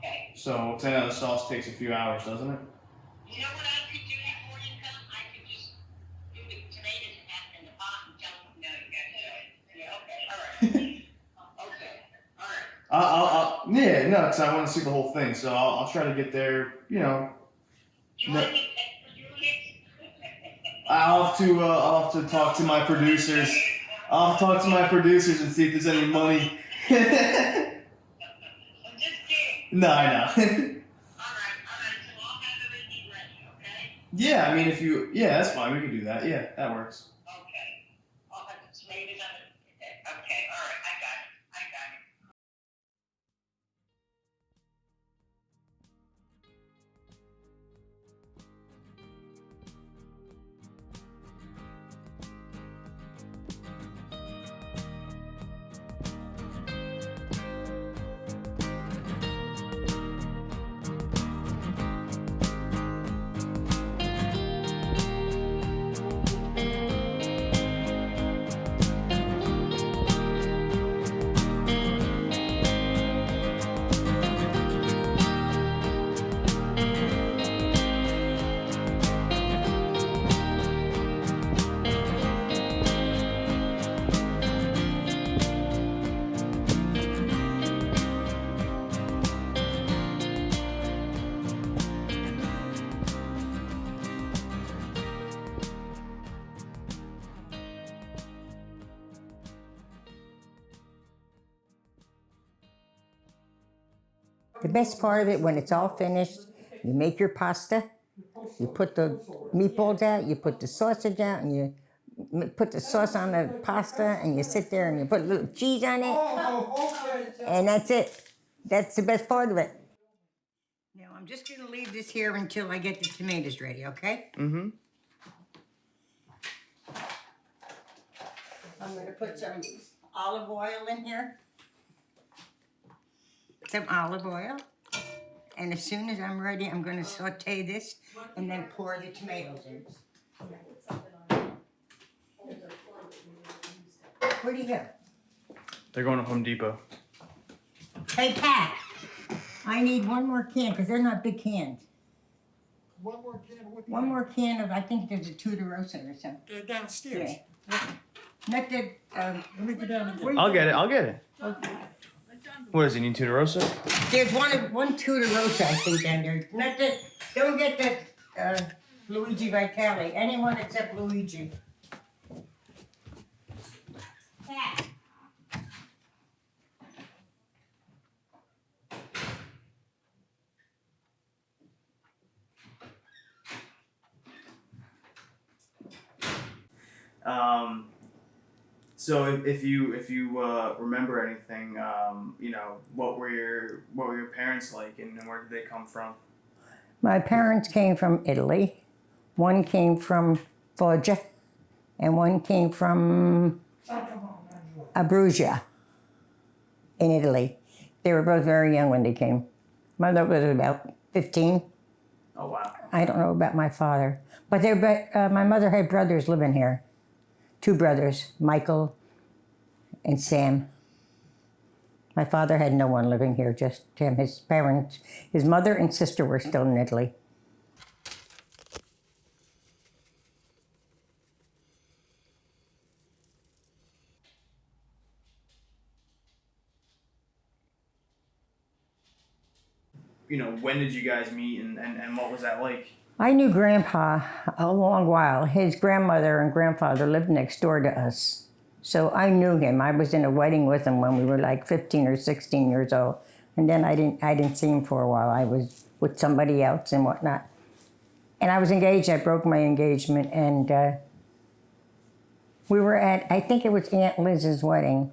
Okay. So, 'cause I know the sauce takes a few hours, doesn't it? You know what I could do before you come? I could just do the tomatoes and have them in the pot and tell them, no, you gotta do it. Yeah, okay, all right. Okay, all right. Yeah, no, because I want to see the whole thing. So I'll try to get there. You know, You want to get extra units? I'll have to talk to my producers. I'll talk to my producers and see if there's any money. I'm just kidding. No, I know. All right, so I'll have everything ready, okay? Yeah, I mean, that's fine. We can do that. Yeah, that works. Okay. I'll have the tomatoes on it. Okay, all right, I got it. The best part of it, when it's all finished, you make your pasta, you put the meatballs out, you put the sausage out, and you put the sauce on the pasta, and you sit there and you put a little cheese on it, and that's it. That's the best part of it. Now, I'm just going to leave this here until I get the tomatoes ready, okay? Mm-hmm. I'm going to put some olive oil in here. Some olive oil. And as soon as I'm ready, I'm going to saute this and then pour the tomatoes in. Where'd he go? They're going to Home Depot. Hey, Pat, I need one more can because they're not big cans. One more can of what? One more can of, I think there's a Tuderosa or something. They're downstairs. Yeah. Not that, Let me go down and get it. I'll get it. What does he need, Tuderosa? there's one Tuderosa, I think, down there. Not that, don't get that Luigi Vitale. Anyone except Luigi. Pat. So if you remember anything, what were your parents like, and where did they come from? My parents came from Italy. One came from Foggia, and one came from Abruzia in Italy. They were both very young when they came. Mother was about 15. Oh wow. I don't know about my father. But my mother had brothers living here. 2 brothers, Michael and Sam. My father had no one living here, just him. His parents, his mother and sister were still in Italy. When did you guys meet, and what was that like? I knew Grandpa a long while. His grandmother and grandfather lived next door to us. So I knew him. I was in a wedding with him when we were like 15 or 16 years old. And then I didn't see him for a while. I was with somebody else and whatnot. And I was engaged. I broke my engagement. And we were at, I think it was Aunt Liz's wedding.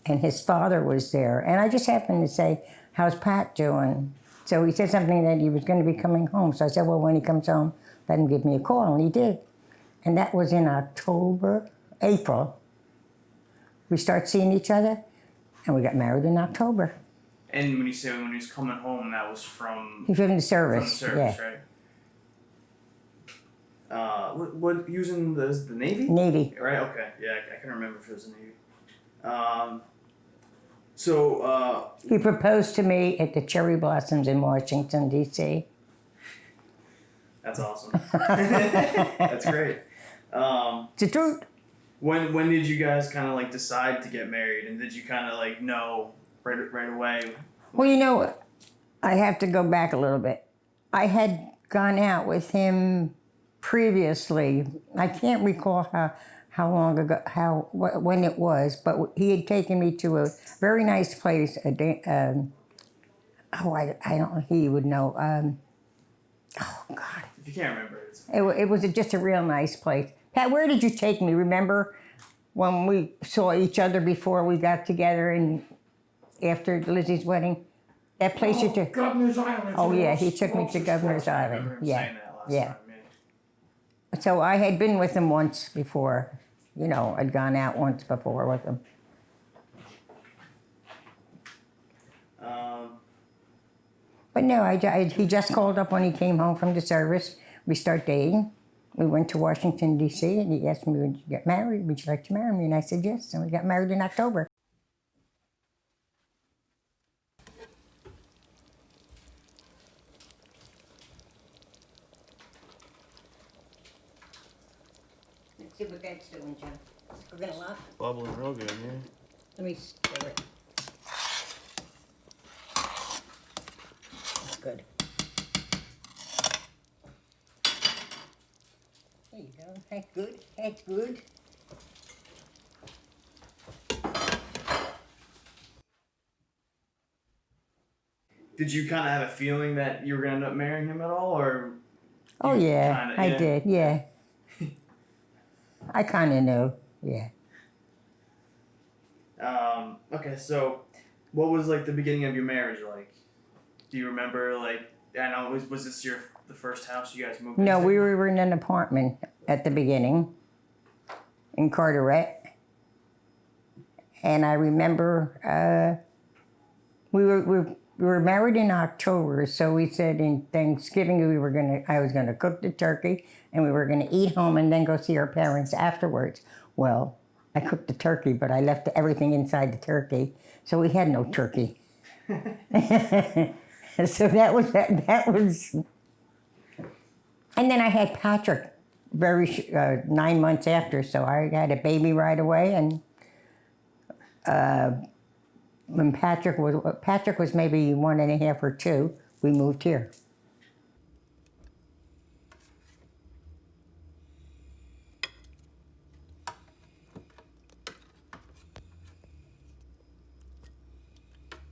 And his father was there. And I just happened to say, how's Pat doing? So he said something that he was going to be coming home. So I said, well, when he comes home, let him give me a call. And he did. And that was in April. We start seeing each other, and we got married in October. And when you say when he was coming home, that was from He's in the service. from the service, Yeah. right? What he was in the Navy? Navy. Right. Okay. Yeah, I can remember if it was the Navy. So, He proposed to me at the Cherry Blossoms in Washington, D.C. that's awesome. That's great. It's the truth. When did you guys kind of like decide to get married, and did you kind of like know right away? Well, you know, I have to go back a little bit. I had gone out with him previously. I can't recall how long ago, when it was, but he had taken me to a very nice place. I don't know. He would know. Oh God, If you can't remember, it's it was just a real nice place. Pat, where did you take me? Remember when we saw each other before we got together and after Lizzie's wedding? That place you took. Governor's Island. Oh yeah, he took me to Governor's I Island. remember him Yeah, saying that last yeah. time. Yeah. So I had been with him once before. You know, I'd gone out once before with him. But no, he just called up when he came home from the service. We start dating. We went to Washington, D.C., and he asked me, would you get married? Would you like to marry me? And I said yes, and we got married in October. Let's see what that's doing, John. We're gonna lock. Bubbling real good, yeah. Let me stir it. That's good. There you go. That's good. That's good. Did you kind of have a feeling that you were gonna end up marrying him at all, or? Oh you yeah, kinda- I did. Yeah. I kind of knew. Yeah. Okay, so what was like the beginning of your marriage like? Do you remember like? I know was this the first house you guys moved No, into? we were in an apartment at the beginning in Carteret. And I remember we were married in October, so we said in Thanksgiving I was gonna cook the turkey and we were gonna eat home and then go see our parents afterwards. Well, I cooked the turkey, but I left everything inside the turkey, so we had no turkey. So that was. And then I had Patrick 9 months after, so I had a baby right away. And when Patrick was maybe 1.5 or 2, we moved here.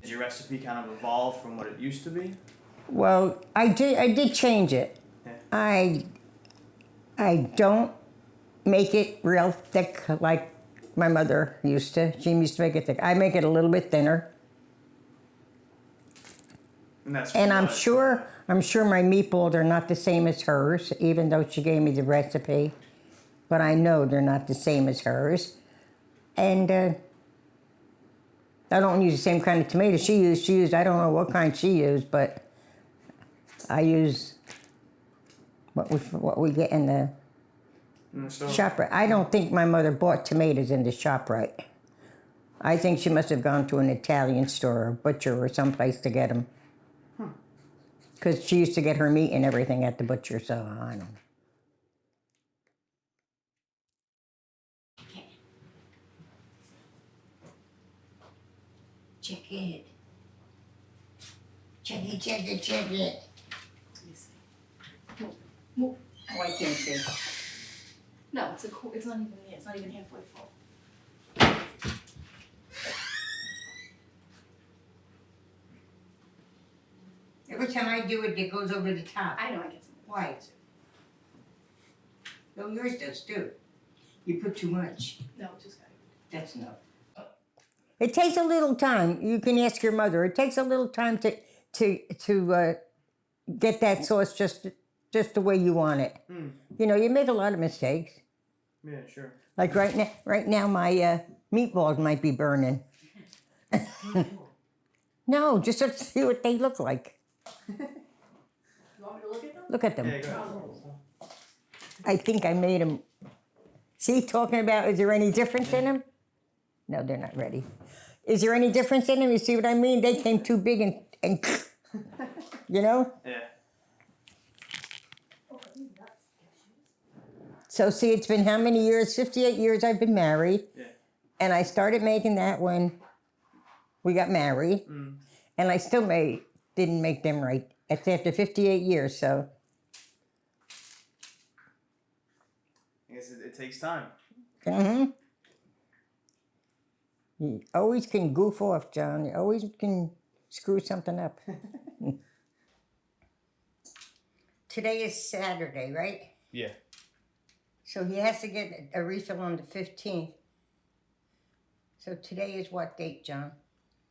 Did your recipe kind of evolve from what it used to be? Well, I did change it. Yeah. I don't make it real thick like my mother used to. She used to make it thick. I make it a little bit thinner. And I'm sure my meatballs are not the same as hers, even though she gave me the recipe. But I know they're not the same as hers. And I don't use the same kind of tomato she used. I don't know what kind she used, but I use what we get in the ShopRite. I don't think my mother bought tomatoes in the ShopRite. I think she must have gone to an Italian store or butcher or someplace to get them. Because she used to get her meat and everything at the butcher, so I don't know. Check it. Check it, check it, check it. Move. Oh, I can't see. No, it's not even there. It's not even halfway full. Every time I do it, it goes over the top. I know I get some. Why? No, yours does too. You put too much. No, just got it. That's enough. It takes a little time. You can ask your mother. It takes a little time to get that sauce just the way you want it. You know, you make a lot of mistakes. Yeah, sure. Like right now, my meatballs might be burning. No, just to see what they look like. You want me to look at them? Look at them. Yeah, go ahead. I think I made them. See, talking about, is there any difference in them? No, they're not ready. Is there any difference in them? You see what I mean? They came too big and you know? Yeah. So see, it's been how many years? 58 years I've been married. Yeah. And I started making that when we got married. Mm. And I still didn't make them right. That's after 58 years, so. I guess it takes time. Mm-hmm. You always can goof off, John. You always can screw something up. Today is Saturday, right? Yeah. So he has to get a refill on the 15th. So today is what date, John?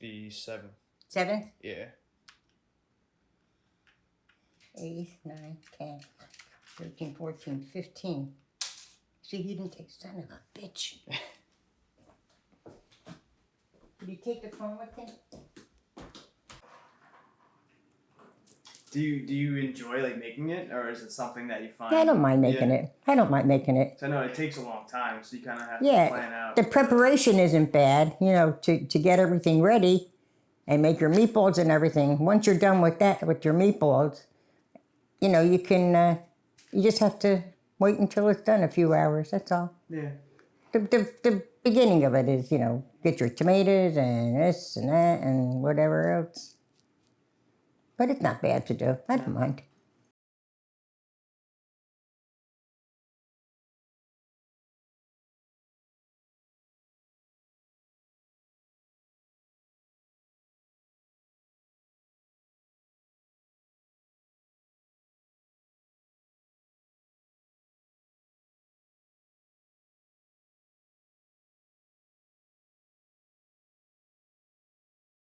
The 7th. 7th? Yeah. 8, 9, 10, 13, 14, 15. See, he didn't take son of a bitch. Did he take the phone with him? Do you enjoy like making it, or is it something that you find? I don't mind making it. I don't mind making it. So I know it takes a long time, so you kind of have Yeah, to plan out. the preparation isn't bad, you know, to get everything ready and make your meatballs and everything. Once you're done with that, with your meatballs, you know, you can, you just have to wait until it's done a few hours, that's all. Yeah. The beginning of it is, you know, get your tomatoes and this and that and whatever else. But it's not bad to do. I don't mind.